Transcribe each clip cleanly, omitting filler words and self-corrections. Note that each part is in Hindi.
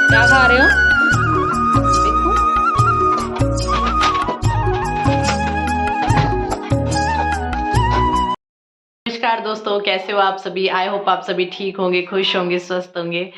क्या खा रहे हो? बिक्कू। नमस्कार दोस्तों, कैसे हो आप सभी? आई होप आप सभी ठीक होंगे, खुश होंगे, स्वस्थ होंगे।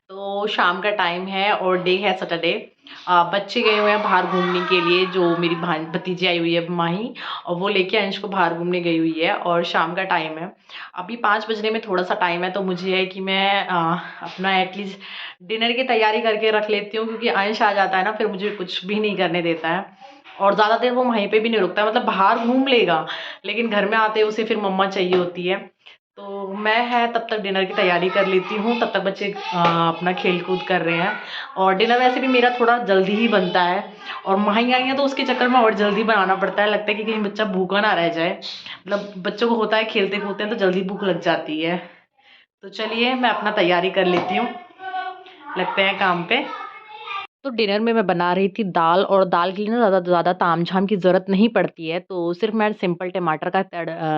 तो शाम का टाइम है और डे है सैटरडे। बच्चे गए हुए हैं बाहर घूमने के लिए। जो मेरी भतीजी आई हुई है माही, और वो लेके अंश को बाहर घूमने गई हुई है। और शाम का टाइम है, अभी 5 बजने में थोड़ा सा टाइम है। तो मुझे है कि मैं अपना एटलीस्ट डिनर की तैयारी करके रख लेती हूँ, क्योंकि अंश आ जाता है ना, फिर मुझे कुछ भी नहीं करने देता है। और ज़्यादा देर वो वहीं पे भी नहीं रुकता है, मतलब बाहर घूम लेगा, लेकिन घर में आते उसे फिर मम्मा चाहिए होती है। तो मैं है तब तक डिनर की तैयारी कर लेती हूँ, तब तक बच्चे अपना खेल कूद कर रहे हैं। और डिनर वैसे भी मेरा थोड़ा जल्दी ही बनता है, और माही आई है तो उसके चक्कर में और जल्दी बनाना पड़ता है। लगता है कि कहीं बच्चा भूखा ना रह जाए। मतलब बच्चों को होता है खेलते कूदते हैं तो जल्दी भूख लग जाती है। तो चलिए मैं अपना तैयारी कर लेती हूँ, लगते हैं काम पे। तो डिनर में मैं बना रही थी दाल, और दाल के लिए ना ज़्यादा ज़्यादा तामझाम की ज़रूरत नहीं पड़ती है, तो सिर्फ़ मैं सिंपल टमाटर का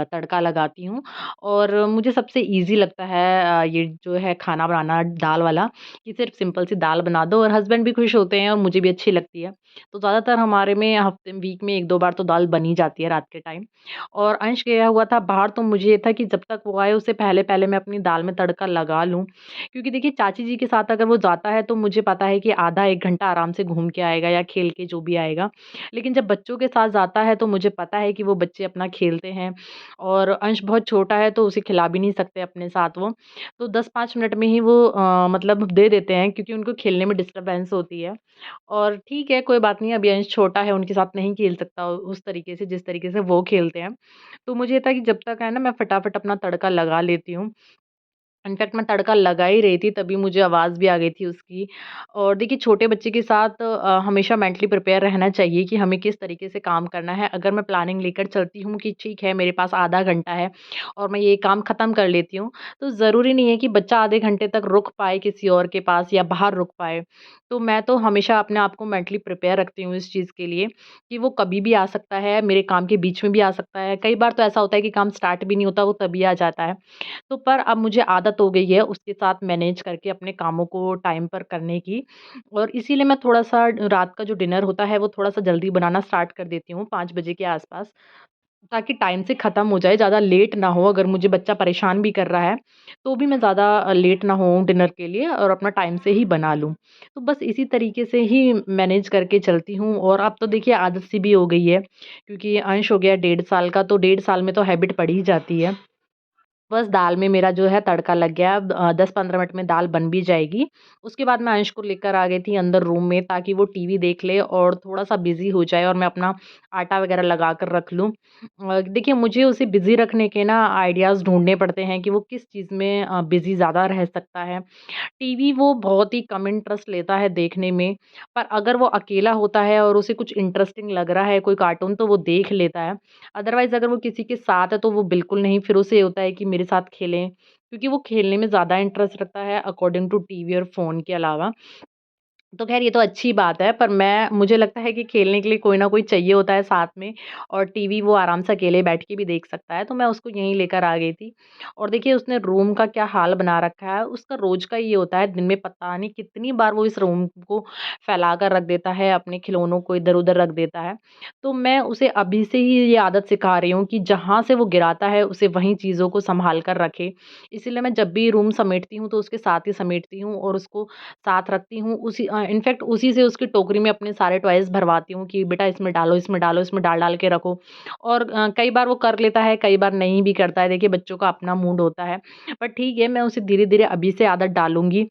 तड़का लगाती हूँ। और मुझे सबसे ईज़ी लगता है ये जो है खाना बनाना दाल वाला, कि सिर्फ़ सिंपल सी दाल बना दो और हस्बैंड भी खुश होते हैं और मुझे भी अच्छी लगती है। तो ज़्यादातर हमारे में हफ़्ते वीक में 1-2 बार तो दाल बन ही जाती है रात के टाइम। और अंश गया हुआ था बाहर, तो मुझे ये था कि जब तक वो आए उससे पहले-पहले मैं अपनी दाल में तड़का लगा लूँ। क्योंकि देखिए चाची जी के साथ अगर वो जाता है तो मुझे पता है कि आधा 1 घंटा आराम से घूम के आएगा या खेल के जो भी आएगा। लेकिन जब बच्चों के साथ जाता है तो मुझे पता है कि वो बच्चे अपना खेलते हैं, और अंश बहुत छोटा है तो उसे खिला भी नहीं सकते अपने साथ वो। तो 10-5 मिनट में ही वो मतलब दे देते हैं, क्योंकि उनको खेलने में डिस्टर्बेंस होती है। और ठीक है, कोई बात नहीं, अभी अंश छोटा है, उनके साथ नहीं खेल सकता उस तरीके से जिस तरीके से वो खेलते हैं। तो मुझे ये था कि जब तक है ना मैं फटाफट अपना तड़का लगा लेती हूँ। इनफैक्ट मैं तड़का लगा ही रही थी तभी मुझे आवाज़ भी आ गई थी उसकी। और देखिए छोटे बच्चे के साथ हमेशा मेंटली प्रिपेयर रहना चाहिए कि हमें किस तरीके से काम करना है। अगर मैं प्लानिंग लेकर चलती हूँ कि ठीक है मेरे पास आधा घंटा है और मैं ये काम ख़त्म कर लेती हूँ, तो ज़रूरी नहीं है कि बच्चा आधे घंटे तक रुक पाए किसी और के पास या बाहर रुक पाए। तो मैं तो हमेशा अपने आप को मेंटली प्रिपेयर रखती हूँ इस चीज़ के लिए, कि वो कभी भी आ सकता है, मेरे काम के बीच में भी आ सकता है। कई बार तो ऐसा होता है कि काम स्टार्ट भी नहीं होता, वो तभी आ जाता है। तो पर अब मुझे आदत हो गई है उसके साथ मैनेज करके अपने कामों को टाइम पर करने की, और इसीलिए मैं थोड़ा-सा रात का जो डिनर होता है वो थोड़ा-सा जल्दी बनाना स्टार्ट कर देती हूँ 5 बजे के आस-पास, ताकि टाइम से ख़त्म हो जाए, ज़्यादा लेट ना हो। अगर मुझे बच्चा परेशान भी कर रहा है, तो भी मैं ज़्यादा लेट ना होऊँ डिनर के लिए और अपना टाइम से ही बना लूँ। तो बस इसी तरीके से ही मैनेज करके चलती हूँ, और अब तो देखिए आदत सी भी हो गई है, क्योंकि अंश हो गया 1.5 साल का, तो 1.5 साल में तो हैबिट पड़ ही जाती है। बस दाल में मेरा जो है तड़का लग गया। अब 10-15 मिनट में दाल बन भी जाएगी। उसके बाद मैं अंश को लेकर आ गई थी अंदर रूम में, ताकि वो टीवी देख ले और थोड़ा-सा बिज़ी हो जाए और मैं अपना आटा वग़ैरह लगा कर रख लूँ। देखिए मुझे उसे बिज़ी रखने के ना आइडियाज़ ढूँढने पड़ते हैं कि वो किस चीज़ में बिज़ी ज़्यादा रह सकता है। टीवी वो बहुत ही कम इंटरेस्ट लेता है देखने में, पर अगर वो अकेला होता है और उसे कुछ इंटरेस्टिंग लग रहा है, कोई कार्टून, तो वो देख लेता है। अदरवाइज़ अगर वो किसी के साथ है तो वो बिल्कुल नहीं, फिर उसे ये होता है कि मेरे साथ खेलें, क्योंकि वो खेलने में ज़्यादा इंटरेस्ट रखता है अकॉर्डिंग टू टीवी और फ़ोन के अलावा। तो ख़ैर ये तो अच्छी बात है, पर मुझे लगता है कि खेलने के लिए कोई ना कोई चाहिए होता है साथ में, और टीवी वो आराम से अकेले बैठ के भी देख सकता है, तो मैं उसको यहीं लेकर आ गई थी। और देखिए उसने रूम का क्या हाल बना रखा है, उसका रोज़ का ये होता है, दिन में पता नहीं कितनी बार वो इस रूम को फैला कर रख देता है, अपने खिलौनों को इधर-उधर रख देता है। तो मैं उसे अभी से ही ये आदत सिखा रही हूँ कि जहाँ से वो गिराता है, उसे वहीं चीज़ों को सँभाल कर रखे। इसीलिए मैं जब भी रूम समेटती हूँ, तो उसके साथ ही समेटती हूँ और उसको साथ रखती हूँ। इनफैक्ट उसी से उसकी टोकरी में अपने सारे टॉयज़ भरवाती हूँ कि बेटा इसमें डालो, इसमें डालो, इसमें डाल-डाल के रखो। और कई बार वो कर लेता है, कई बार नहीं भी करता है। देखिए बच्चों का अपना मूड होता है। पर ठीक है, मैं उसे धीरे-धीरे अभी से आदत डालूँगी,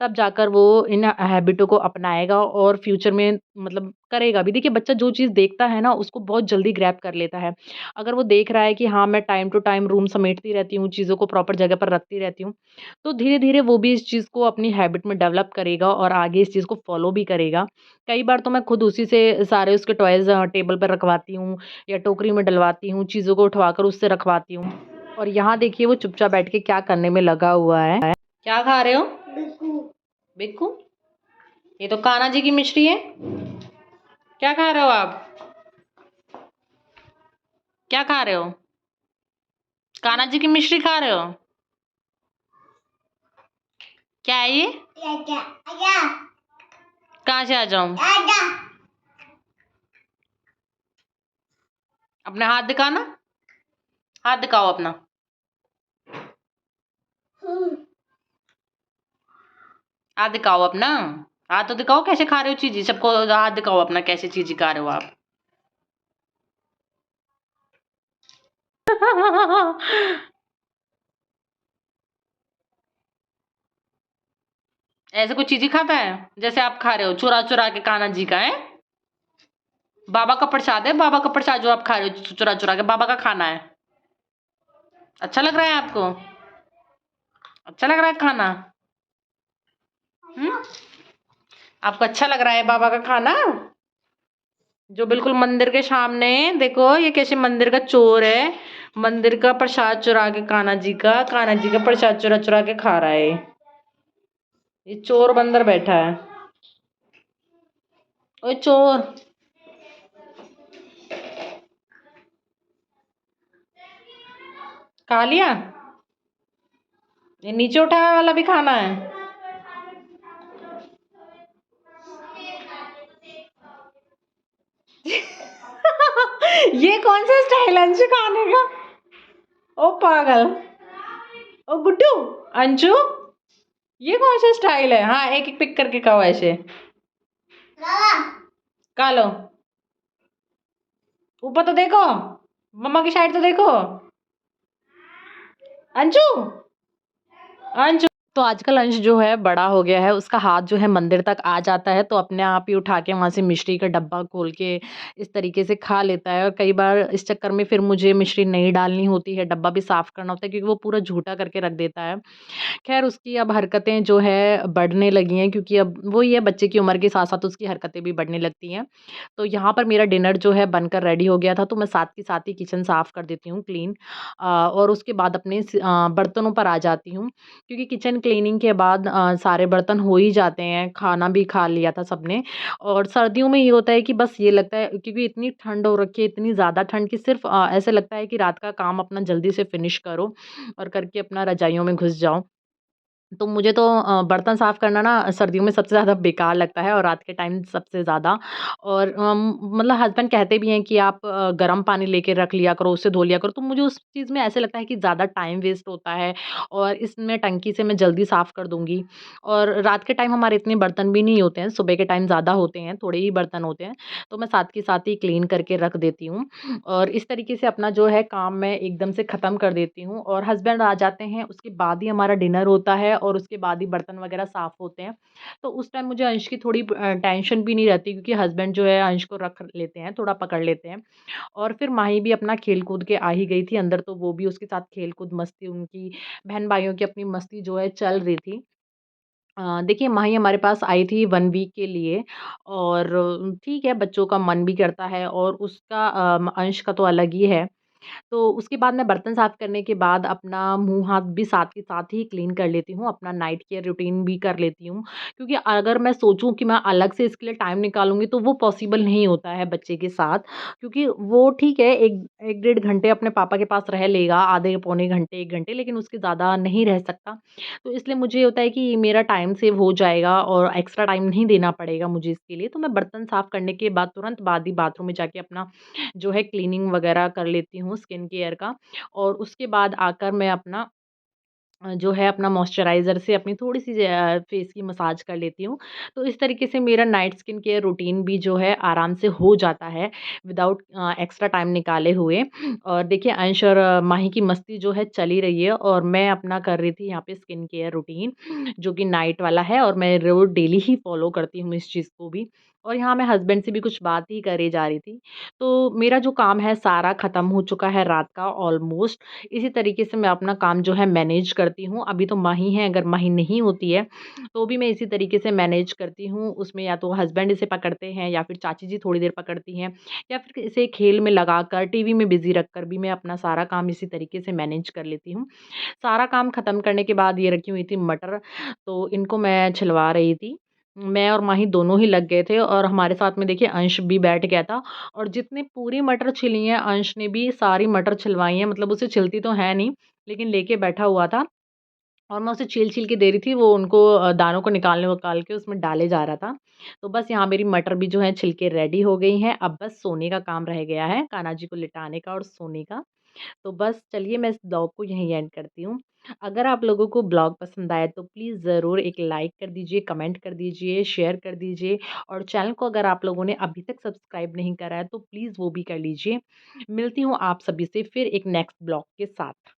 तब जाकर वो इन हैबिटों को अपनाएगा और फ्यूचर में मतलब करेगा भी। देखिए बच्चा जो चीज़ देखता है ना, उसको बहुत जल्दी ग्रैब कर लेता है। अगर वो देख रहा है कि हाँ, मैं टाइम टू टाइम रूम समेटती रहती हूँ, चीज़ों को प्रॉपर जगह पर रखती रहती हूँ, तो धीरे-धीरे वो भी इस चीज़ को अपनी हैबिट में डेवलप करेगा और आगे इस चीज़ को फ़ॉलो भी करेगा। कई बार तो मैं खुद उसी से सारे उसके टॉयज़ टेबल पर रखवाती हूँ या टोकरी में डलवाती हूँ, चीज़ों को उठवाकर उससे रखवाती हूँ। और यहाँ देखिए वो चुपचाप बैठ के क्या करने में लगा हुआ है। क्या खा रहे हो? बिक्कू। ये तो कान्हा जी की मिश्री है। क्या खा रहे हो आप? क्या खा रहे हो? कान्हा जी की मिश्री खा रहे हो? क्या है ये? कहाँ से आ जाऊं? अपने हाथ दिखाना, हाथ दिखाओ अपना। हाथ दिखाओ अपना, हाथ तो दिखाओ, कैसे खा रहे हो चीजी? सबको हाथ दिखाओ अपना, कैसे चीजी खा रहे हो आप? ऐसे कोई चीजी खाता है जैसे आप खा रहे हो, चुरा चुरा के कान्हा जी का है? बाबा का प्रसाद है, बाबा का प्रसाद जो आप खा रहे हो चुरा चुरा के, बाबा का खाना है। अच्छा लग रहा है आपको? अच्छा लग रहा है खाना? हम्म? आपको अच्छा लग रहा है बाबा का खाना? जो बिल्कुल मंदिर के सामने, देखो ये कैसे मंदिर का चोर है, मंदिर का प्रसाद चुरा के कान्हा जी का प्रसाद चुरा चुरा के खा रहा है। ये चोर बंदर बैठा है। ओए चोर, खा लिया? ये नीचे उठाया वाला भी खाना है? ये कौन सा स्टाइल है अंशु खाने का? ओ पागल, ओ गुड्डू, अंशु, ये कौन सा स्टाइल है? हाँ, एक एक पिक करके खाओ ऐसे। खा लो, ऊपर तो देखो, मम्मा की साइड तो देखो। अंशु, अंशु। तो आजकल अंश जो है बड़ा हो गया है, उसका हाथ जो है मंदिर तक आ जाता है, तो अपने आप ही उठा के वहाँ से मिश्री का डब्बा खोल के इस तरीके से खा लेता है। और कई बार इस चक्कर में फिर मुझे मिश्री नहीं डालनी होती है, डब्बा भी साफ़ करना होता है, क्योंकि वो पूरा झूठा करके रख देता है। ख़ैर उसकी अब हरकतें जो है बढ़ने लगी हैं, क्योंकि अब वही है, बच्चे की उम्र के साथ-साथ उसकी हरकतें भी बढ़ने लगती हैं। तो यहाँ पर मेरा डिनर जो है बनकर रेडी हो गया था, तो मैं साथ के साथ ही किचन साफ़ कर देती हूँ क्लीन, और उसके बाद अपने बर्तनों पर आ जाती हूँ। क्योंकि किचन क्लीनिंग के बाद सारे बर्तन हो ही जाते हैं, खाना भी खा लिया था सबने। और सर्दियों में ये होता है कि बस ये लगता है, क्योंकि इतनी ठंड हो रखी है, इतनी ज़्यादा ठंड कि सिर्फ़ ऐसा लगता है कि रात का काम अपना जल्दी से फ़िनिश करो और करके अपना रज़ाइयों में घुस जाओ। तो मुझे तो बर्तन साफ़ करना ना सर्दियों में सबसे ज़्यादा बेकार लगता है, और रात के टाइम सबसे ज़्यादा। और मतलब हस्बैंड कहते भी हैं कि आप गर्म पानी लेके रख लिया करो, उससे धो लिया करो। तो मुझे उस चीज़ में ऐसे लगता है कि ज़्यादा टाइम वेस्ट होता है, और इसमें टंकी से मैं जल्दी साफ़ कर दूँगी। और रात के टाइम हमारे इतने बर्तन भी नहीं होते हैं, सुबह के टाइम ज़्यादा होते हैं, थोड़े ही बर्तन होते हैं। तो मैं साथ के साथ ही क्लीन करके रख देती हूँ, और इस तरीके से अपना जो है काम मैं एकदम से ख़त्म कर देती हूँ। और हस्बैंड आ जाते हैं, उसके बाद ही हमारा डिनर होता है, और उसके बाद ही बर्तन वग़ैरह साफ़ होते हैं। तो उस टाइम मुझे अंश की थोड़ी टेंशन भी नहीं रहती, क्योंकि हस्बैंड जो है अंश को रख लेते हैं, थोड़ा पकड़ लेते हैं। और फिर माही भी अपना खेल-कूद के आ ही गई थी अंदर, तो वो भी उसके साथ खेल-कूद मस्ती, उनकी बहन-भाइयों की अपनी मस्ती जो है चल रही थी। देखिए माही हमारे पास आई थी 1 वीक के लिए, और ठीक है, बच्चों का मन भी करता है, और उसका अंश का तो अलग ही है। तो उसके बाद मैं बर्तन साफ़ करने के बाद अपना मुँह-हाथ भी साथ के साथ ही क्लीन कर लेती हूँ, अपना नाइट केयर रूटीन भी कर लेती हूँ। क्योंकि अगर मैं सोचूँ कि मैं अलग से इसके लिए टाइम निकालूँगी, तो वो पॉसिबल नहीं होता है बच्चे के साथ। क्योंकि वो ठीक है, 1 डेढ़ घंटे अपने पापा के पास रह लेगा, आधे पौने घंटे, 1 घंटे, लेकिन उसके ज़्यादा नहीं रह सकता। तो इसलिए मुझे ये होता है कि मेरा टाइम सेव हो जाएगा, और एक्स्ट्रा टाइम नहीं देना पड़ेगा मुझे इसके लिए। तो मैं बर्तन साफ़ करने के बाद तुरंत बाद ही बाथरूम में जाके अपना जो है क्लीनिंग वगैरह कर लेती हूँ स्किन केयर का। और उसके बाद आकर मैं अपना जो है अपना मॉइस्चराइज़र से अपनी थोड़ी-सी फेस की मसाज कर लेती हूँ। तो इस तरीके से मेरा नाइट स्किन केयर रूटीन भी जो है आराम से हो जाता है, विदाउट एक्स्ट्रा टाइम निकाले हुए। और देखिए अंश और माही की मस्ती जो है चल ही रही है, और मैं अपना कर रही थी यहाँ पे स्किन केयर रूटीन, जो कि नाइट वाला है, और मैं रोज़ डेली ही फ़ॉलो करती हूँ इस चीज़ को भी। और यहाँ मैं हस्बैंड से भी कुछ बात ही करे जा रही थी। तो मेरा जो काम है सारा ख़त्म हो चुका है रात का ऑलमोस्ट। इसी तरीके से मैं अपना काम जो है मैनेज करती हूँ। अभी तो माही है, अगर माही नहीं होती है, तो भी मैं इसी तरीके से मैनेज करती हूँ। उसमें या तो हस्बैंड इसे पकड़ते हैं, या फिर चाची जी थोड़ी देर पकड़ती हैं, या फिर इसे खेल में लगाकर, टीवी में बिज़ी रखकर भी मैं अपना सारा काम इसी तरीके से मैनेज कर लेती हूँ। सारा काम ख़त्म करने के बाद ये रखी हुई थी मटर, तो इनको मैं छिलवा रही थी। मैं और माही दोनों ही लग गए थे, और हमारे साथ में देखिए अंश भी बैठ गया था। और जितनी पूरी मटर छिली हैं, अंश ने भी सारी मटर छिलवाई हैं, मतलब उसे छिलती तो है नहीं, लेकिन लेके बैठा हुआ था। और मैं उसे छील-छील के दे रही थी, वो उनको दानों को निकाल के उसमें डाले जा रहा था। तो बस यहाँ मेरी मटर भी जो है छिल के रेडी हो गई हैं, अब बस सोने का काम रह गया है, कान्हा जी को लिटाने का और सोने का। तो बस चलिए मैं इस ब्लॉग को यहीं एंड करती हूँ। अगर आप लोगों को ब्लॉग पसंद आया तो प्लीज़ ज़रूर एक लाइक कर दीजिए, कमेंट कर दीजिए, शेयर कर दीजिए और चैनल को अगर आप लोगों ने अभी तक सब्सक्राइब नहीं करा है तो प्लीज़ वो भी कर लीजिए। मिलती हूँ आप सभी से फिर एक नेक्स्ट ब्लॉग के साथ।